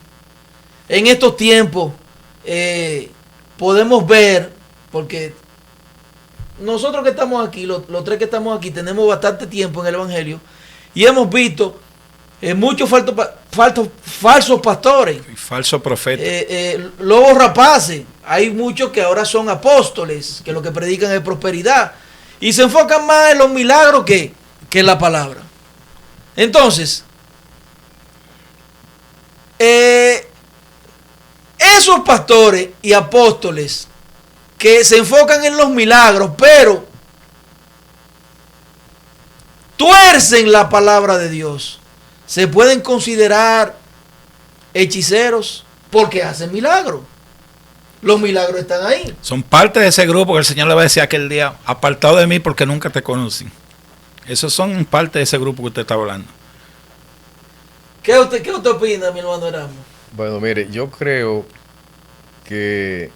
En estos tiempos podemos ver, porque nosotros que estamos aquí, los tres que estamos aquí, tenemos bastante tiempo en el Evangelio y hemos visto muchos falsos pastores. Y falso profeta. Lobos rapaces. Hay muchos que ahora son apóstoles, que lo que predican es prosperidad y se enfocan más en los milagros que en la palabra. Entonces, esos pastores y apóstoles que se enfocan en los milagros, pero tuercen la palabra de Dios, se pueden considerar hechiceros porque hacen milagros. Los milagros están ahí. Son parte de ese grupo que el Señor le va a decir aquel día, apartado de mí porque nunca te conocí. Esos son parte de ese grupo que usted está hablando. ¿Qué usted opina, mi hermano Erasmo? Bueno, mire, yo creo que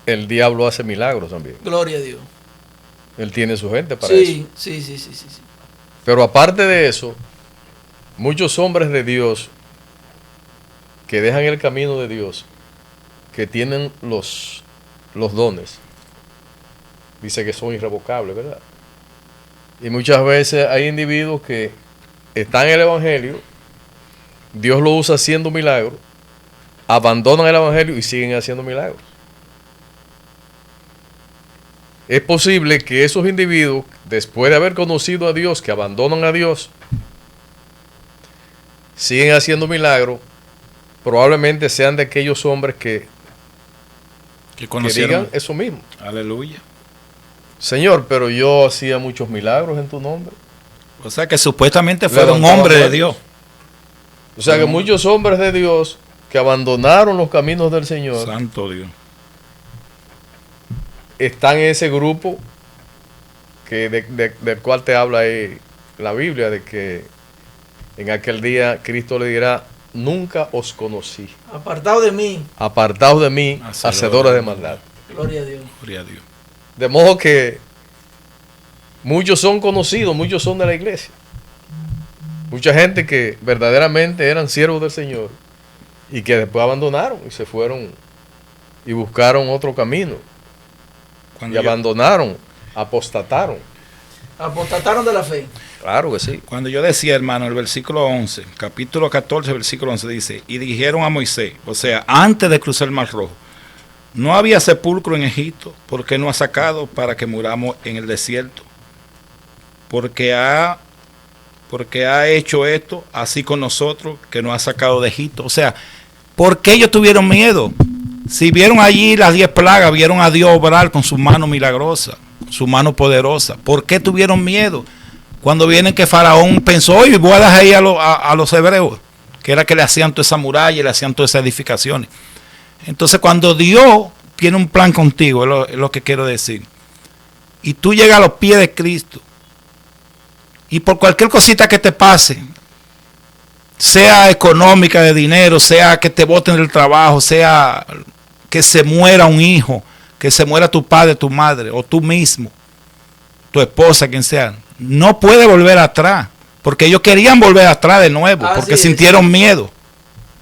el diablo hace milagros también. Gloria a Dios. Él tiene su gente para eso. Sí. Pero aparte de eso, muchos hombres de Dios que dejan el camino de Dios, que tienen los dones, dice que son irrevocables, ¿verdad? Y muchas veces hay individuos que están en el Evangelio, Dios lo usa haciendo milagros, abandonan el Evangelio y siguen haciendo milagros. Es posible que esos individuos, después de haber conocido a Dios, que abandonan a Dios, siguen haciendo milagros, probablemente sean de aquellos hombres que digan eso mismo. Aleluya. Señor, pero yo hacía muchos milagros en tu nombre. O sea que supuestamente fueron hombres de Dios. O sea que muchos hombres de Dios que abandonaron los caminos del Señor, Santo Dios, están en ese grupo del cual te habla ahí la Biblia, de que en aquel día Cristo le dirá, nunca os conocí. Apartado de mí. Apartados de mí, hacedores de maldad. Gloria a Dios. Gloria a Dios. De modo que muchos son conocidos, muchos son de la iglesia. Mucha gente que verdaderamente eran siervos del Señor y que después abandonaron y se fueron y buscaron otro camino. Y abandonaron, apostataron. Apostataron de la fe. Claro que sí. Cuando yo decía, hermano, el versículo 11, capítulo 14, versículo 11 dice, y dijeron a Moisés, o sea, antes de cruzar el Mar Rojo, no había sepulcro en Egipto, ¿por qué no ha sacado para que muramos en el desierto? Porque ha hecho esto así con nosotros, que nos ha sacado de Egipto. O sea, ¿por qué ellos tuvieron miedo? Si vieron allí las 10 plagas, vieron a Dios obrar con su mano milagrosa, su mano poderosa. ¿Por qué tuvieron miedo? Cuando vienen que Faraón pensó, oye, voy a dejar ahí a los hebreos, que era que le hacían toda esa muralla y le hacían todas esas edificaciones. Entonces, cuando Dios tiene un plan contigo, es lo que quiero decir, y tú llegas a los pies de Cristo, y por cualquier cosita que te pase, sea económica, de dinero, sea que te boten del trabajo, sea que se muera un hijo, que se muera tu padre, tu madre, o tú mismo, tu esposa, quien sea, no puede volver atrás, porque ellos querían volver atrás de nuevo, porque sintieron miedo.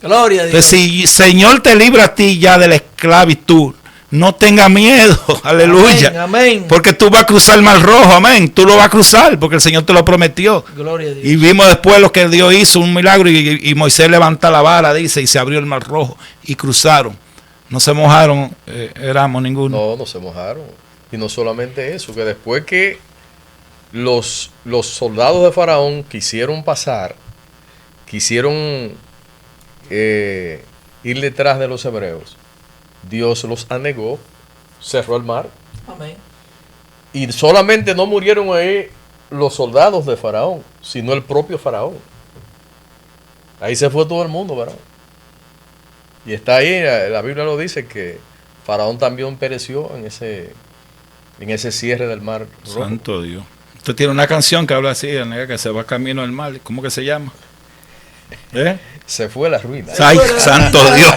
Gloria a Dios. Entonces, si el Señor te libra a ti ya de la esclavitud, no tenga miedo, aleluya. Amén, amén. Porque tú vas a cruzar el Mar Rojo, amén. Tú lo vas a cruzar porque el Señor te lo prometió. Gloria a Dios. Y vimos después lo que Dios hizo, un milagro, y Moisés levanta la vara, dice, y se abrió el Mar Rojo y cruzaron. No se mojaron, éramos ninguno. No se mojaron. Y no solamente eso, que después que los soldados de Faraón quisieron pasar, quisieron ir detrás de los hebreos, Dios los anegó, cerró el mar. Amén. Y solamente no murieron ahí los soldados de Faraón, sino el propio Faraón. Ahí se fue todo el mundo, ¿verdad? Y está ahí, la Biblia lo dice, que Faraón también pereció en ese cierre del mar rojo. Santo Dios. Usted tiene una canción que habla así, que se va camino al mar. ¿Cómo que se llama? Se fue la ruina. Ay, santo Dios.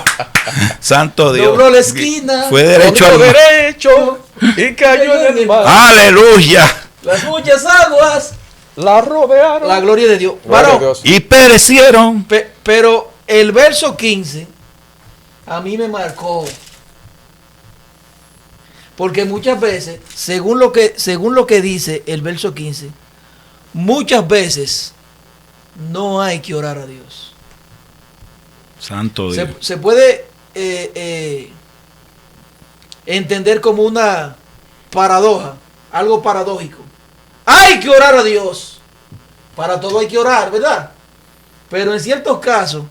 Santo Dios. Dobló la esquina. Fue derecho al mar. Derecho y cayó en el mar. Aleluya. Las muchas aguas La rodearon. la gloria de Dios. Gloria a Varón, Dios. Y perecieron. pero el verso 15 a mí me marcó. Porque muchas veces, según lo que dice el verso 15, muchas veces no hay que orar a Dios. Santo Dios. Se puede entender como una paradoja, algo paradójico. Hay que orar a Dios. Para todo hay que orar, ¿verdad? Pero en ciertos casos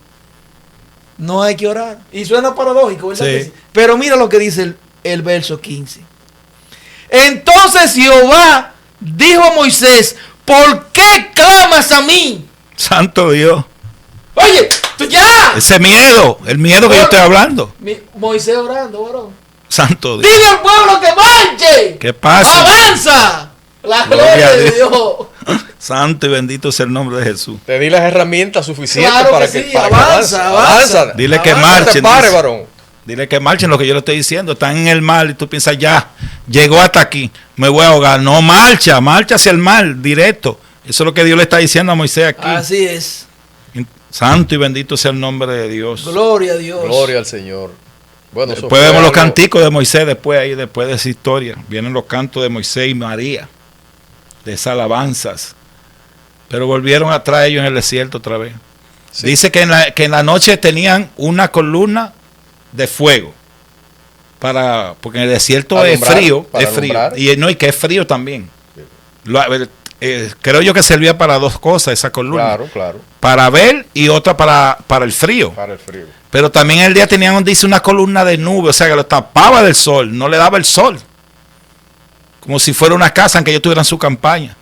no hay que orar. Y suena paradójico, ¿verdad? Sí. Pero mira lo que dice el verso 15. Entonces Jehová dijo a Moisés, ¿por qué clamas a mí? Santo Dios. Oye, tú ya. Ese miedo, el miedo que yo estoy hablando. Moisés orando, varón. Santo Dios. Dile al pueblo que marche. ¿Qué pasa? Avanza. La Gloria gloria a de Dios. Dios. Santo y bendito sea el nombre de Jesús. Te di las herramientas suficientes Claro para que que sí, para que avanza. Avanza. Dile que Avanza, No te marchen. pares, dice. varón. Dile que marchen lo que yo le estoy diciendo. Están en el mar y tú piensas, ya, llegó hasta aquí, me voy a ahogar. No, marcha hacia el mar, directo. Eso es lo que Dios le está diciendo a Moisés aquí. Así es. Santo y bendito sea el nombre de Dios. Gloria a Dios. Gloria al Señor. Bueno, eso Después fue vemos los algo- canticos de Moisés, después de esa historia. Vienen los cantos de Moisés y María, de esas alabanzas. Pero volvieron atrás ellos en el desierto otra vez. Sí. Dice que en la noche tenían una columna de fuego. Porque en el desierto Alumbrar, es frío. para Es frío. alumbrar. Y que es frío también. Creo yo que servía para dos cosas esa columna. Claro, Para ver y otra para el frío. para el frío. Pero también el día tenían, dice, una columna de nube, o sea, que lo tapaba del sol, no le daba el sol. Como si fuera una casa en que ellos tuvieran su campaña.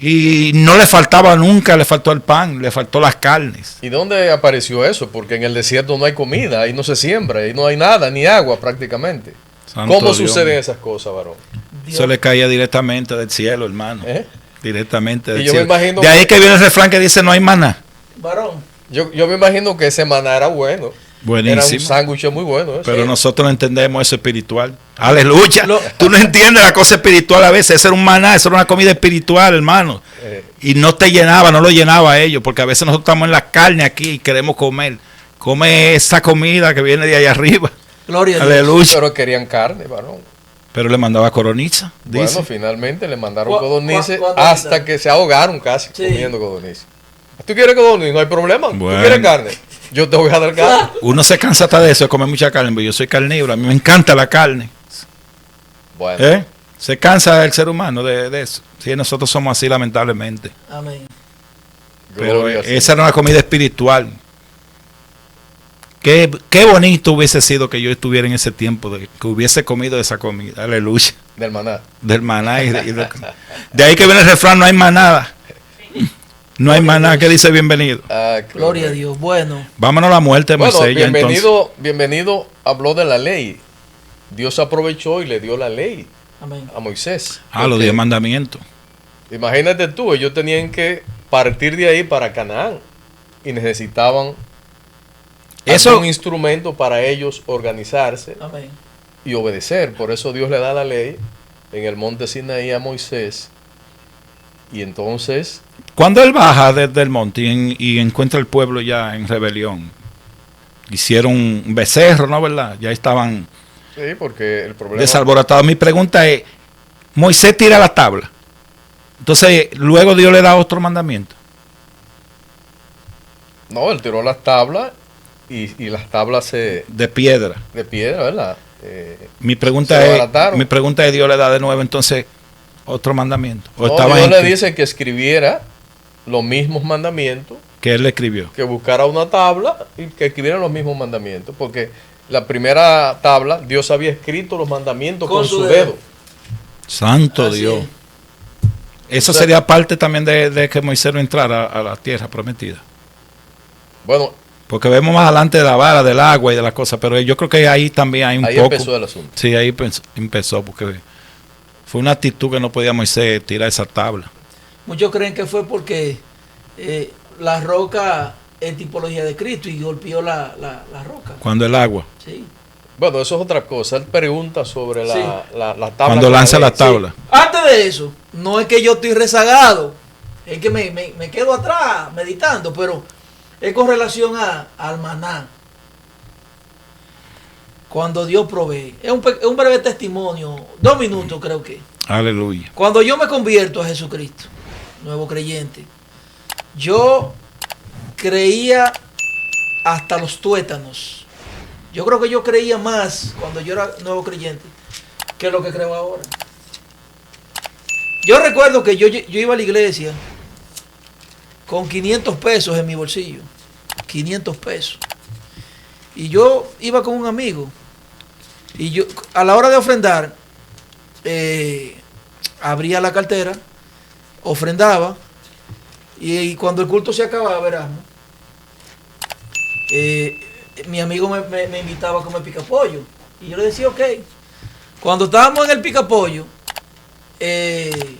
Y no le faltaba nunca, le faltó el pan, le faltó las carnes. ¿Y dónde apareció eso? Porque en el desierto no hay comida, ahí no se siembra, ahí no hay nada, ni agua prácticamente. Santo ¿Cómo Dios. suceden esas cosas, varón? Eso le caía directamente del cielo, hermano. ¿Eh? Directamente del Y yo me cielo. imagino De ahí que- que viene el refrán que dice, no hay maná. Varón, Yo me imagino que ese maná era bueno. Era un Buenísimo. sándwich muy bueno. Pero Sí. nosotros no entendemos eso espiritual. Aleluya. Lo- Tú no entiendes la cosa espiritual a veces. Eso era un maná, eso era una comida espiritual, hermano. Y no te llenaba, no lo llenaba a ellos. Porque a veces nosotros estamos en la carne aquí y queremos comer. Come esa comida que viene de allá arriba. Gloria a Dios. Aleluya. Pero querían carne, varón. Pero le mandaba coroniza, dice. Bueno, finalmente le mandaron ¿Cu- codornices cuánto hasta necesitan? que se ahogaron casi Sí. comiendo codornices. ¿Tú quieres codorniz? No hay problema. Bueno. ¿Tú quieres carne? Yo te voy a dar carne. Uno se cansa hasta de eso, de comer mucha carne. Pero yo soy carnívoro, a mí me encanta la carne. Bueno, ¿Eh? Se cansa el ser humano de eso. Sí, nosotros somos así, lamentablemente. Amén. Pero gloria al esa era una comida espiritual. Qué bonito hubiese sido que yo estuviera en ese tiempo, que hubiese comido esa comida. Aleluya. Señor, del maná. Del maná. De ahí que viene el refrán, no hay manada. No hay maná, que dice bienvenido. Ah, Gloria a Dios. Bueno, Vámonos a la muerte de Bueno, Moisés. Ya entonces. bienvenido habló de la ley. Dios aprovechó y le dio la ley amén. a Moisés. Los Porque 10 mandamientos. imagínate tú, ellos tenían que partir de ahí para Canaán y necesitaban Eso, un instrumento para ellos organizarse Amén. y obedecer. Por eso Dios le da la ley en el monte Sinaí a Moisés. Y entonces, cuando él baja desde el monte y encuentra el pueblo ya en rebelión, hicieron un becerro, ¿no? ¿Verdad? Ya estaban sí, porque el problema... desalboratados. Mi pregunta es, Moisés tira la tabla. Entonces, luego Dios le da otro mandamiento. No, él tiró las tablas y las tablas De piedra. de piedra, ¿verdad? Mi pregunta Se es, abarataron. Dios le da de nuevo entonces otro mandamiento. O No, estaba Dios en le que- dice que escribiera los mismos mandamientos, que él le escribió. que buscara una tabla y que escribiera los mismos mandamientos, porque la primera tabla, Dios había escrito los mandamientos con su dedo. Santo Así Dios. es. Eso O sea, sería parte también de que Moisés no entrara a la tierra prometida. Bueno, Porque vemos más adelante de la vara, del agua y de las cosas, pero yo creo que ahí también hay un ahí poco. empezó el asunto. Sí, ahí empezó, porque fue una actitud que no podía Moisés tirar esa tabla. Muchos creen que fue porque la roca es tipología de Cristo y golpeó la roca. Cuando el agua, Sí. Bueno, eso es otra cosa. Él pregunta sobre Sí. la tabla. cuando con lanza la ley. tabla. Sí. Antes de eso, no es que yo estoy rezagado, es que me quedo atrás meditando, pero es con relación al maná. Cuando Dios provee. Es un breve testimonio, 2 minutos creo que. Aleluya. Cuando yo me convierto a Jesucristo, nuevo creyente, yo creía hasta los tuétanos. Yo creo que yo creía más cuando yo era nuevo creyente que lo que creo ahora. Yo recuerdo que yo iba a la iglesia con 500 pesos en mi bolsillo. 500 pesos. Y yo iba con un amigo. Y yo, a la hora de ofrendar, abría la cartera, ofrendaba. Y cuando el culto se acababa, verás, mi amigo me invitaba a comer picapollo. Y yo le decía, ok. Cuando estábamos en el picapollo, él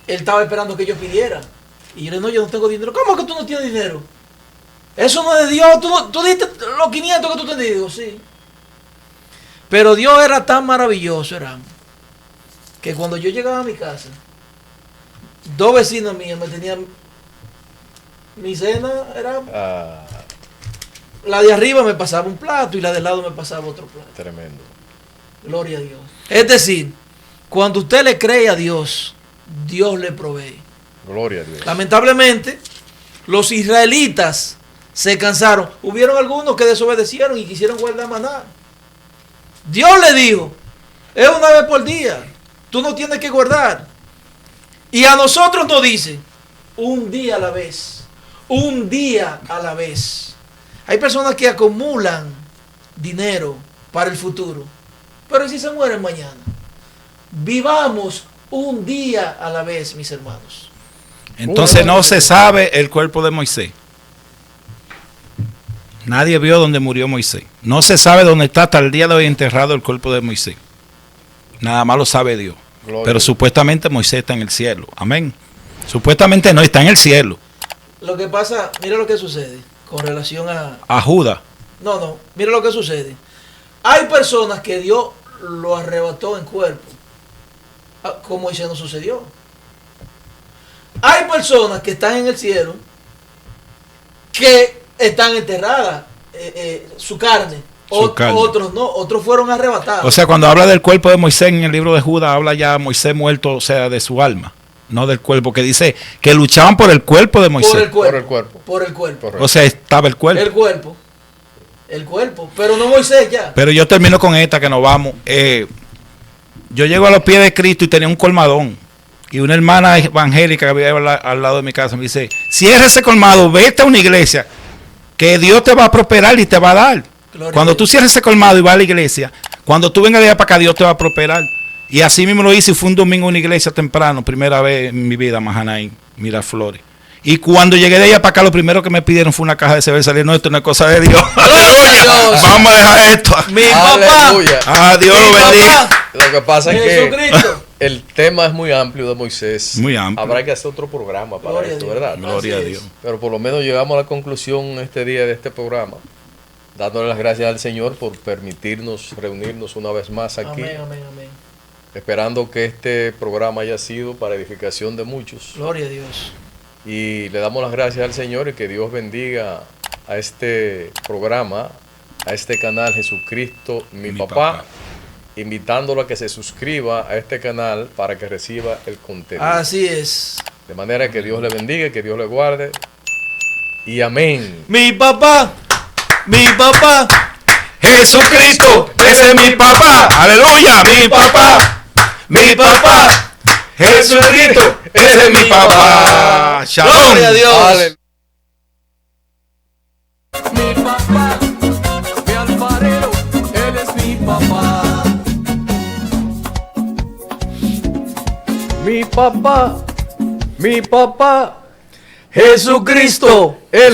estaba esperando que yo pidiera. Y yo le dije, no, yo no tengo dinero. ¿Cómo que tú no tienes dinero? Eso no es de Dios. Tú diste los 500 que tú te digo, sí. Pero Dios era tan maravilloso, que cuando yo llegaba a mi casa, 2 vecinos míos me tenían mi cena, era Ah, la de arriba me pasaba un plato y la del lado me pasaba otro plato. tremendo. Gloria a Dios. Es decir, cuando usted le cree a Dios, Dios le provee. Gloria a Dios. Lamentablemente, los israelitas se cansaron. Hubieron algunos que desobedecieron y quisieron guardar maná. Dios le dijo, es una vez por día. Tú no tienes que guardar. Y a nosotros nos dice, un día a la vez. Un día a la vez. Hay personas que acumulan dinero para el futuro. Pero ¿y si se mueren mañana? Vivamos un día a la vez, mis hermanos. Entonces no se sabe el cuerpo de Moisés. Nadie vio dónde murió Moisés. No se sabe dónde está hasta el día de hoy enterrado el cuerpo de Moisés. Nada más lo sabe Dios. Gloria Pero a Dios. supuestamente Moisés está en el cielo. Amén. Supuestamente no, está en el cielo. Lo que pasa, mira lo que sucede con relación a... A Judas. No, mira lo que sucede. Hay personas que Dios lo arrebató en cuerpo, como Moisés no sucedió. Hay personas que están en el cielo que están enterradas, su carne. Carne. Otros no, otros fueron arrebatados. O sea, cuando habla del cuerpo de Moisés en el libro de Judas, habla ya Moisés muerto, o sea, de su alma, no del cuerpo, que dice que luchaban por el cuerpo de Moisés. Por el cuerpo. Por el cuerpo. Correcto. O sea, estaba el cuerpo. El cuerpo, pero no Moisés ya. Pero yo termino con esta que nos vamos. Yo llego a los pies de Cristo y tenía un colmadón. Y una hermana evangélica que había al lado de mi casa me dice, cierra ese colmado, vete a una iglesia, que Dios te va a prosperar y te va a dar. Gloria Cuando tú cierres ese colmado y vas a la iglesia, cuando tú vengas de allá para acá, Dios te va a prosperar. Y así mismo lo hice y fue un domingo en una iglesia temprano, primera vez en mi vida, Mahanaim, Miraflores. Y cuando llegué de allá para acá, lo primero que me pidieron fue una caja de cerveza. No, esto no es cosa de Dios. Dios. Vamos a dejar esto. Mi papá. Aleluya. Dios lo bendiga. Lo que pasa es que Jesucristo. el tema es muy amplio de Moisés. Muy amplio. Habrá que hacer otro programa para Gloria a esto, Dios. ¿verdad? Gloria a Así Dios. es. Pero por lo menos llegamos a la conclusión este día de este programa, dándole las gracias al Señor por permitirnos reunirnos una vez más aquí, Amén, amén, amén. esperando que este programa haya sido para edificación de muchos. Gloria a Dios. Y le damos las gracias al Señor y que Dios bendiga a este programa, a este canal Jesucristo, mi papá, invitándolo a que se suscriba a este canal para que reciba el contenido. Así es. De manera que Dios le bendiga, que Dios le guarde. Y amén. Mi papá. Mi papá. Jesucristo, ese es mi papá. Aleluya, mi papá. Mi papá. Jesucristo, ese es mi papá. Shalom. Gloria a Dios. Aleluya. Mi papá, mi alfarero, él es mi papá. Mi papá, Jesucristo. él